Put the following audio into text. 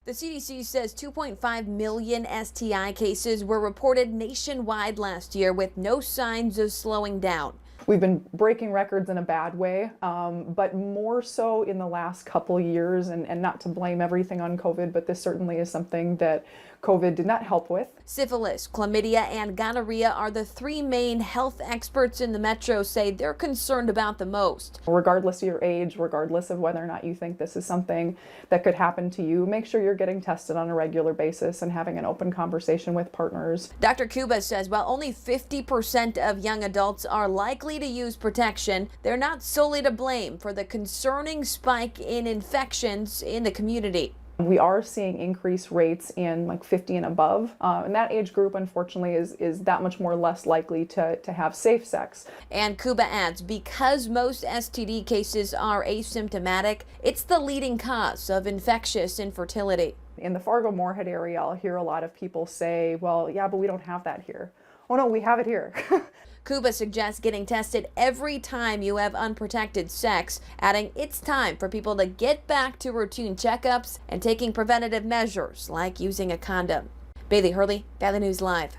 The CDC says 2.5 million STI cases were reported nationwide last year with no signs of slowing down. We've been breaking records in a bad way, but more so in the last couple years, and not to blame everything on COVID, but this certainly is something that COVID did not help with. Syphilis, chlamydia, and gonorrhea are the three main health experts in the metro say they're concerned about the most. Regardless of your age, regardless of whether or not you think this is something that could happen to you, make sure you're getting tested on a regular basis and having an open conversation with partners. Dr. Kuba says while only 50% of young adults are likely to use protection, they're not solely to blame for the concerning spike in infections in the community. We are seeing increased rates in like 50 and above, and that age group unfortunately is that much more less likely to have safe sex. And Kuba adds, because most STD cases are asymptomatic, it's the leading cause of infectious infertility. In the Fargo-Moorhead area, I'll hear a lot of people say, well, yeah, but we don't have that here. Oh no, we have it here. Kuba suggests getting tested every time you have unprotected sex, adding it's time for people to get back to routine checkups and taking preventative measures like using a condom. Bailey Hurley, Valley News Live.